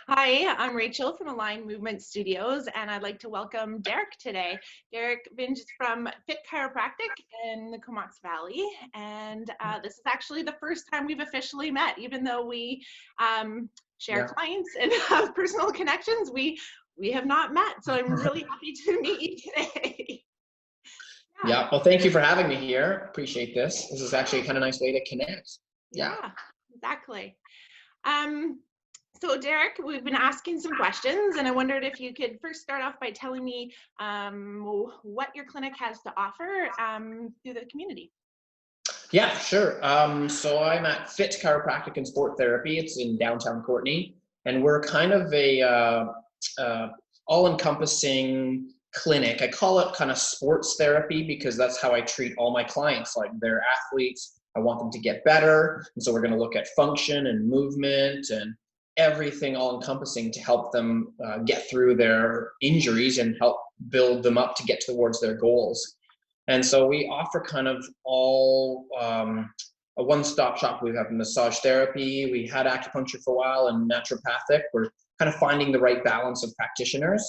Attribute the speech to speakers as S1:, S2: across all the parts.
S1: Hi, I'm Rachel from Align Movement Studios, and I'd like to welcome Derek today. Derek Vinge is from Fitch Chiropractic in the Comox Valley, and this is actually the first time we've officially met. Even though we share clients and have personal connections, we have not met, so I'm really happy to meet you today.
S2: Yeah, well, thank you for having me here. Appreciate this. This is actually a kind of nice way to connect.
S1: Yeah, exactly. So Derek, we've been asking some questions, and I wondered if you could first start off by telling me what your clinic has to offer through the community.
S2: Yeah, sure. So I'm at Fitch Chiropractic and Sport Therapy. It's in downtown Courtenay, and we're kind of a all-encompassing clinic. I call it kind of sports therapy because that's how I treat all my clients. Like, they're athletes, I want them to get better, and so we're going to look at function and movement and everything all-encompassing to help them get through their injuries and help build them up to get towards their goals. And so we offer kind of all a one-stop shop. We have massage therapy, we had acupuncture for a while, and naturopathic. We're kind of finding the right balance of practitioners.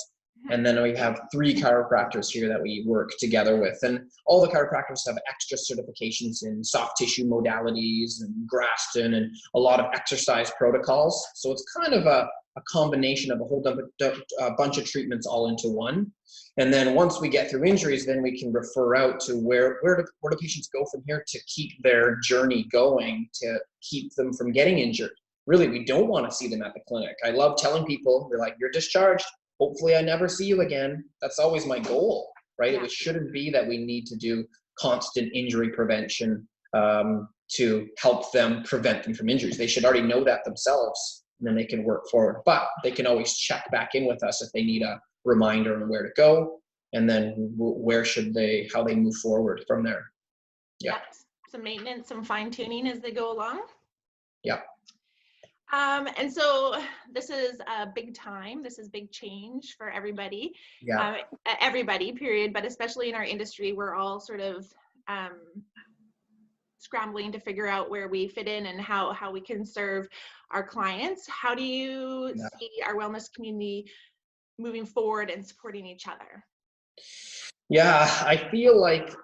S2: And then we have 3 chiropractors here that we work together with. And all the chiropractors have extra certifications in soft tissue modalities and Grafton and a lot of exercise protocols. So it's kind of a combination of a whole bunch of treatments all into one. And then once we get through injuries, then we can refer out to where do patients go from here to keep their journey going, to keep them from getting injured. Really, we don't want to see them at the clinic. I love telling people, they're like, you're discharged. Hopefully I never see you again. That's always my goal, right? Yeah. It shouldn't be that we need to do constant injury prevention to help them prevent them from injuries. They should already know that themselves, and then they can work forward. But they can always check back in with us if they need a reminder on where to go, and then how they move forward from there. Yeah.
S1: Some maintenance, some fine tuning as they go along.
S2: Yeah.
S1: And so this is a big time. This is big change for everybody.
S2: Yeah.
S1: Everybody, period. But especially in our industry, we're all sort of scrambling to figure out where we fit in and how we can serve our clients. How do you see our wellness community moving forward and supporting each other?
S2: Yeah, I feel like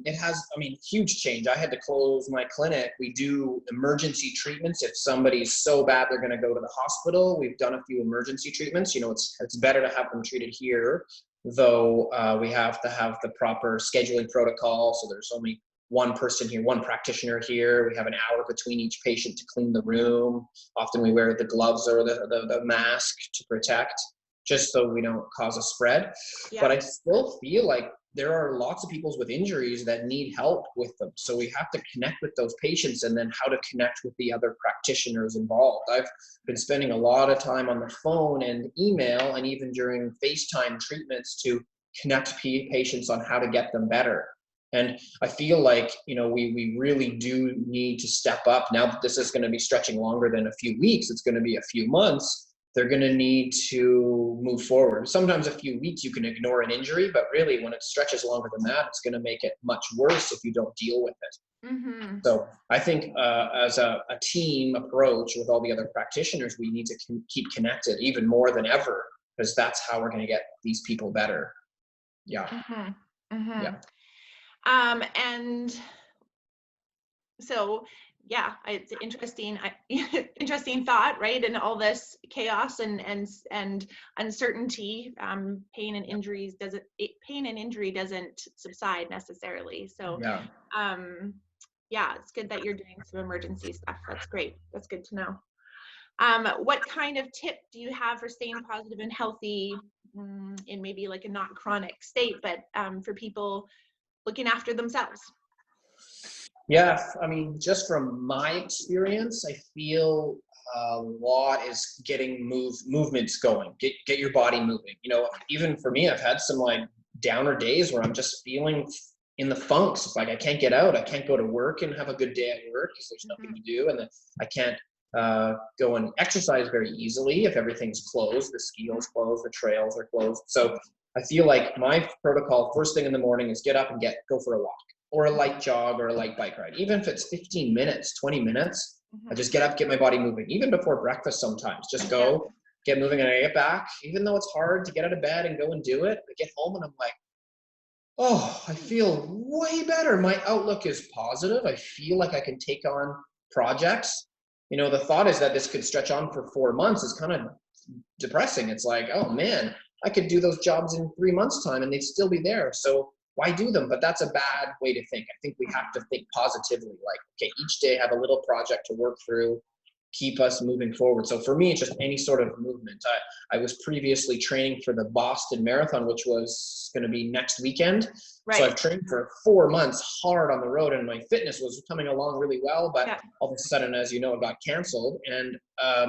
S2: it has, huge change. I had to close my clinic. We do emergency treatments. If somebody's so bad they're going to go to the hospital, we've done a few emergency treatments. You know, it's better to have them treated here, though we have to have the proper scheduling protocol. So there's only one person here, one practitioner here. We have an hour between each patient to clean the room. Often we wear the gloves or the mask to protect, just so we don't cause a spread. Yeah. But I still feel like there are lots of people with injuries that need help with them. So we have to connect with those patients, and then how to connect with the other practitioners involved. I've been spending a lot of time on the phone and email, and even during FaceTime treatments, to connect patients on how to get them better. And I feel like, we really do need to step up. Now that this is going to be stretching longer than a few weeks, it's going to be a few months. They're going to need to move forward. Sometimes a few weeks you can ignore an injury, but really when it stretches longer than that, it's going to make it much worse if you don't deal with it. Mm-hmm. So I think as a team approach with all the other practitioners, we need to keep connected even more than ever, because that's how we're going to get these people better. Yeah.
S1: Mm-hmm. Mm-hmm.
S2: Yeah.
S1: And so, yeah, it's interesting thought, right? And all this chaos and uncertainty, pain and injury doesn't subside necessarily. So, yeah, it's good that you're doing some emergency stuff. That's great. That's good to know. What kind of tip do you have for staying positive and healthy in maybe like a not chronic state, but for people looking after themselves?
S2: Yeah, just from my experience, I feel a lot is getting movements going. Get your body moving. Even for me, I've had some like downer days where I'm just feeling in the funks. It's like I can't get out. I can't go to work and have a good day at work because there's nothing to do, and then I can't go and exercise very easily if everything's closed. The ski hill's closed, the trails are closed. So I feel like my protocol first thing in the morning is get up and go for a walk. or a light jog or a light bike ride. Even if it's 15 minutes, 20 minutes, I just get up, get my body moving. Even before breakfast sometimes, just go, get moving, and I get back. Even though it's hard to get out of bed and go and do it, I get home and I'm like, oh, I feel way better. My outlook is positive. I feel like I can take on projects. You know, the thought is that this could stretch on for 4 months is kind of depressing. It's like, oh man, I could do those jobs in 3 months' time and they'd still be there. So why do them? But that's a bad way to think. I think we have to think positively, like, okay, each day have a little project to work through, keep us moving forward. So for me, it's just any sort of movement. I was previously training for the Boston Marathon, which was going to be next weekend.
S1: Right.
S2: So I've trained for 4 months hard on the road, and my fitness was coming along really well. But all of a sudden, as you know, it got canceled, and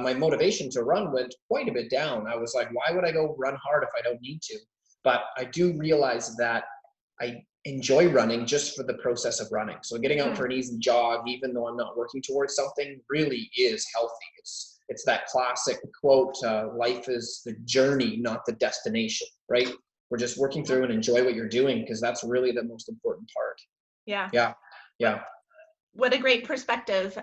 S2: my motivation to run went quite a bit down. I was like, why would I go run hard if I don't need to? But I do realize that I enjoy running just for the process of running. So getting out for an easy jog, even though I'm not working towards something, really is healthy. It's that classic quote, life is the journey, not the destination, right? We're just working through and enjoy what you're doing, because that's really the most important part. Yeah.
S1: What a great perspective.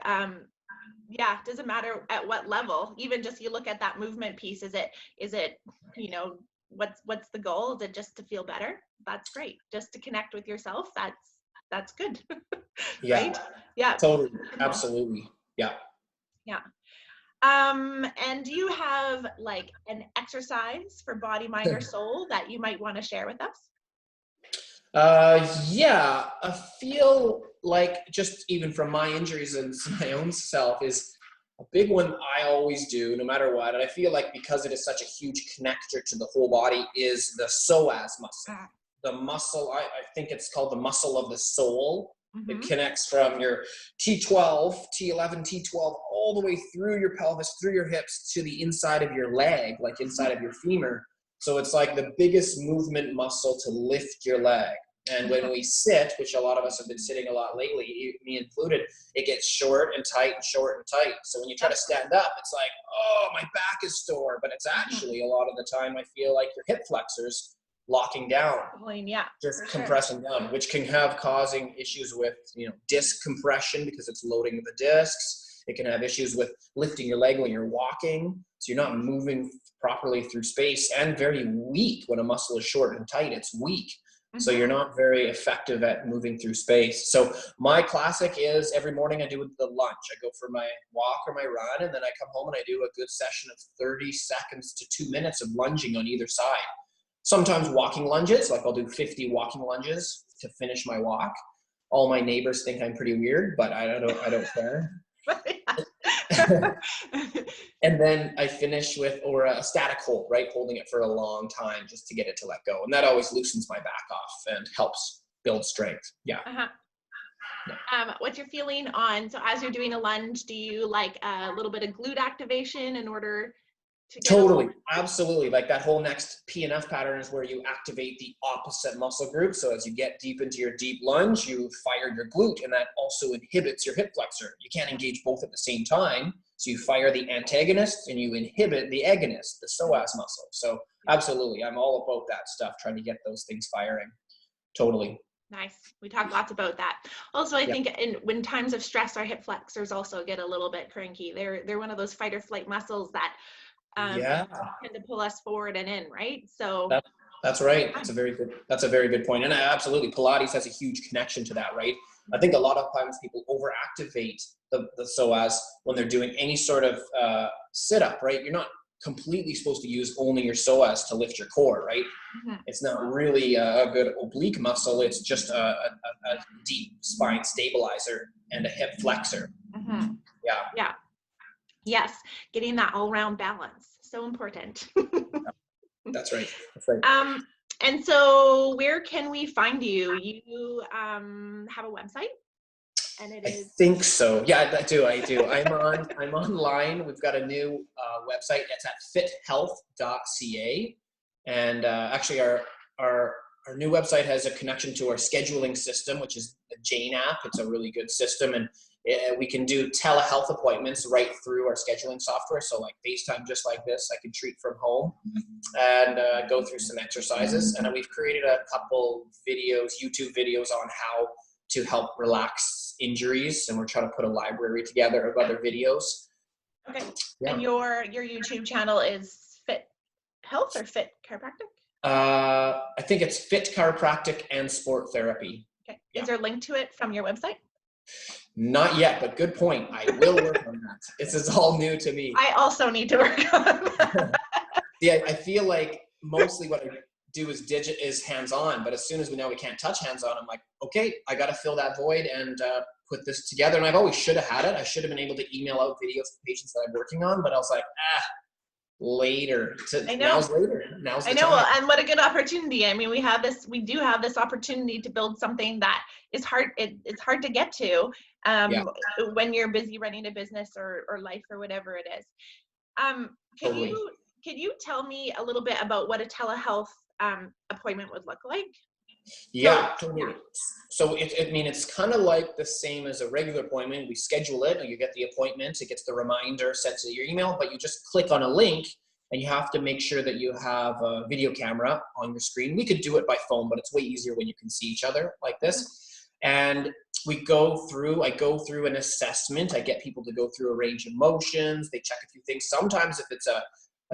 S1: Doesn't matter at what level, even just you look at that movement piece, is it, you know, what's the goal? Is it just to feel better? That's great. Just to connect with yourself, that's good. Right? Yeah.
S2: Totally. Absolutely. Yeah.
S1: And do you have like an exercise for body, mind, or soul that you might want to share with us?
S2: I feel like, just even from my injuries and my own self, is a big one I always do no matter what. And I feel like because it is such a huge connector to the whole body, is the psoas muscle. The muscle, I think it's called the muscle of the soul. It connects from your T12, T11, T12, all the way through your pelvis, through your hips, to the inside of your leg, like inside of your femur. So it's like the biggest movement muscle to lift your leg. And when we sit, which a lot of us have been sitting a lot lately, me included, it gets short and tight and short and tight. So when you try to stand up, it's like, oh, my back is sore. But it's actually, a lot of the time, I feel like your hip flexors locking down, just compressing down, which can have causing issues with, you know, disc compression, because it's loading the discs. It can have issues with lifting your leg when you're walking, so you're not moving properly through space, and very weak. When a muscle is short and tight, it's weak. So you're not very effective at moving through space. So my classic is every morning I do the lunge. I go for my walk or my run, and then I come home and I do a good session of 30 seconds to 2 minutes of lunging on either side. Sometimes walking lunges, like I'll do 50 walking lunges to finish my walk. All my neighbors think I'm pretty weird, but I don't care. And then I finish with, or a static hold, right? Holding it for a long time just to get it to let go. And that always loosens my back off and helps build strength.
S1: What's your feeling on, so as you're doing a lunge, do you like a little bit of glute activation in order to get
S2: Totally. Absolutely. Like that whole next PNF pattern is where you activate the opposite muscle group. So as you get deep into your deep lunge, you fire your glute, and that also inhibits your hip flexor. You can't engage both at the same time. So you fire the antagonist and you inhibit the agonist, the psoas muscle. So absolutely, I'm all about that stuff, trying to get those things firing. Totally.
S1: Nice. We talk lots about that. Also, I think when times of stress, our hip flexors also get a little bit cranky. They're one of those fight or flight muscles that tend to pull us forward and in, right? So
S2: that's right. That's a very good point. And absolutely, Pilates has a huge connection to that, right? I think a lot of times people overactivate the psoas when they're doing any sort of sit-up, right? You're not completely supposed to use only your psoas to lift your core, right? It's not really a good oblique muscle. It's just a deep spine stabilizer and a hip flexor.
S1: Yes, getting that all-round balance, so important.
S2: That's right.
S1: And so where can we find you? You have a website? And it is.
S2: I think so. Yeah, I do. I'm online. We've got a new website. It's at fithealth.ca. And actually our new website has a connection to our scheduling system, which is the Jane app. It's a really good system. And we can do telehealth appointments right through our scheduling software. So like FaceTime, just like this, I can treat from home and go through some exercises. And then we've created a couple videos, YouTube videos, on how to help relax injuries. And we're trying to put a library together of other videos.
S1: Okay.
S2: Yeah.
S1: And your YouTube channel is Fit Health or Fit Chiropractic?
S2: I think it's Fit Chiropractic and Sport Therapy.
S1: Okay. Is there a link to it from your website?
S2: Not yet, but good point. I will work on that. This is all new to me.
S1: I also need to work on that.
S2: Yeah, I feel like mostly what I do is hands-on, but as soon as we know we can't touch hands-on, I'm like, okay, I got to fill that void and put this together. And I've always should have had it. I should have been able to email out videos to patients that I'm working on, but I was like, later.
S1: I know.
S2: Now's later. Now's the
S1: I know,
S2: time.
S1: and what a good opportunity. I mean, we do have this opportunity to build something that is hard. It's hard to get to when you're busy running a business or life or whatever it is.
S2: Totally.
S1: Can you tell me a little bit about what a telehealth appointment would look like?
S2: Yeah, totally. So it's kind of like the same as a regular appointment. We schedule it, and you get the appointment. It gets the reminder sent to your email, but you just click on a link, and you have to make sure that you have a video camera on your screen. We could do it by phone, but it's way easier when you can see each other like this. And I go through an assessment. I get people to go through a range of motions. They check a few things. Sometimes if it's a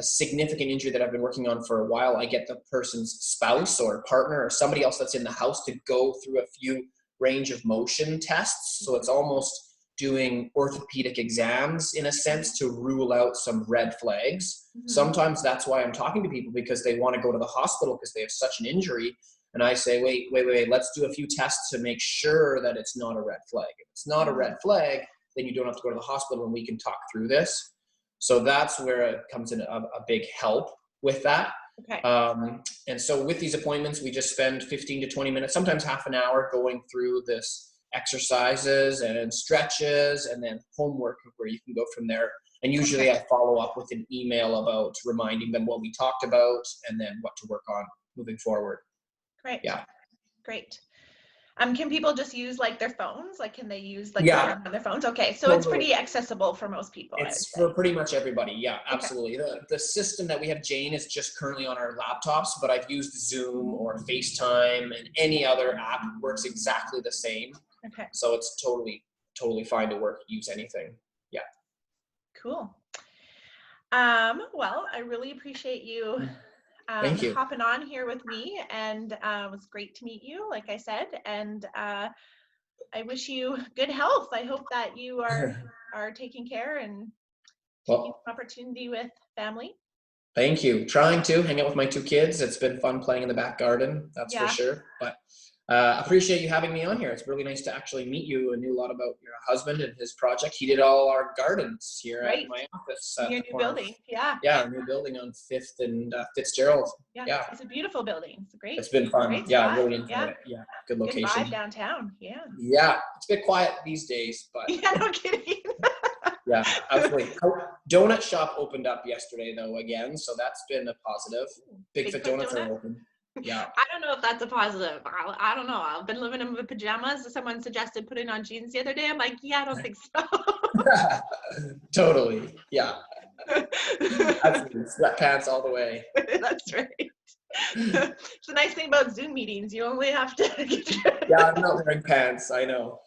S2: significant injury that I've been working on for a while, I get the person's spouse or partner or somebody else that's in the house to go through a few range of motion tests. So it's almost doing orthopedic exams in a sense to rule out some red flags. Mm-hmm. Sometimes that's why I'm talking to people, because they want to go to the hospital because they have such an injury. And I say, wait, let's do a few tests to make sure that it's not a red flag. If it's not a red flag, then you don't have to go to the hospital and we can talk through this. So that's where it comes in a big help with that.
S1: Okay.
S2: And so with these appointments, we just spend 15 to 20 minutes, sometimes half an hour, going through this exercises and stretches and then homework where you can go from there. And usually I follow up with an email about reminding them what we talked about and then what to work on moving forward.
S1: Great.
S2: Yeah.
S1: Great. Can people just use like their phones? Like, can they use like the camera on their phones? Okay, so it's pretty accessible for most people.
S2: It's for pretty much everybody. Yeah, absolutely. Okay. The system that we have, Jane, is just currently on our laptops, but I've used Zoom or FaceTime, and any other app works exactly the same.
S1: Okay.
S2: So it's totally fine to use anything. Yeah.
S1: Cool. Well, I really appreciate you.
S2: Thank you.
S1: Hopping on here with me, and it was great to meet you, like I said, and I wish you good health. I hope that you are taking care and taking opportunity with family.
S2: Thank you. Trying to hang out with my 2 kids. It's been fun playing in the back garden, that's for sure. But appreciate you having me on here. It's really nice to actually meet you. I knew a lot about your husband and his project. He did all our gardens here at my office.
S1: Your new building,
S2: Yeah, our new building on 5th and Fitzgerald. Yeah,
S1: it's a beautiful building. It's great.
S2: It's been fun. Yeah, I really enjoyed it. Yeah, good location.
S1: Good vibe downtown. Yeah.
S2: Yeah, it's a bit quiet these days, but.
S1: Yeah, no kidding.
S2: Yeah, absolutely. Donut shop opened up yesterday though again, so that's been a positive. Bigfoot donuts are open. Yeah.
S1: I don't know if that's a positive. I don't know. I've been living in my pajamas. Someone suggested putting on jeans the other day. I'm like, yeah, I don't think so.
S2: Totally. Yeah. Absolutely. Sweatpants all the way.
S1: That's right. It's the nice thing about Zoom meetings. You only have to get your...
S2: Yeah, I'm not wearing pants. I know.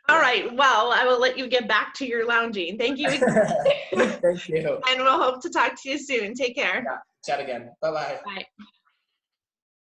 S1: All right. Well, I will let you get back to your lounging. Thank you.
S2: Thank you.
S1: And we'll hope to talk to you soon. Take care.
S2: Yeah. Chat again. Bye-bye.
S1: Bye.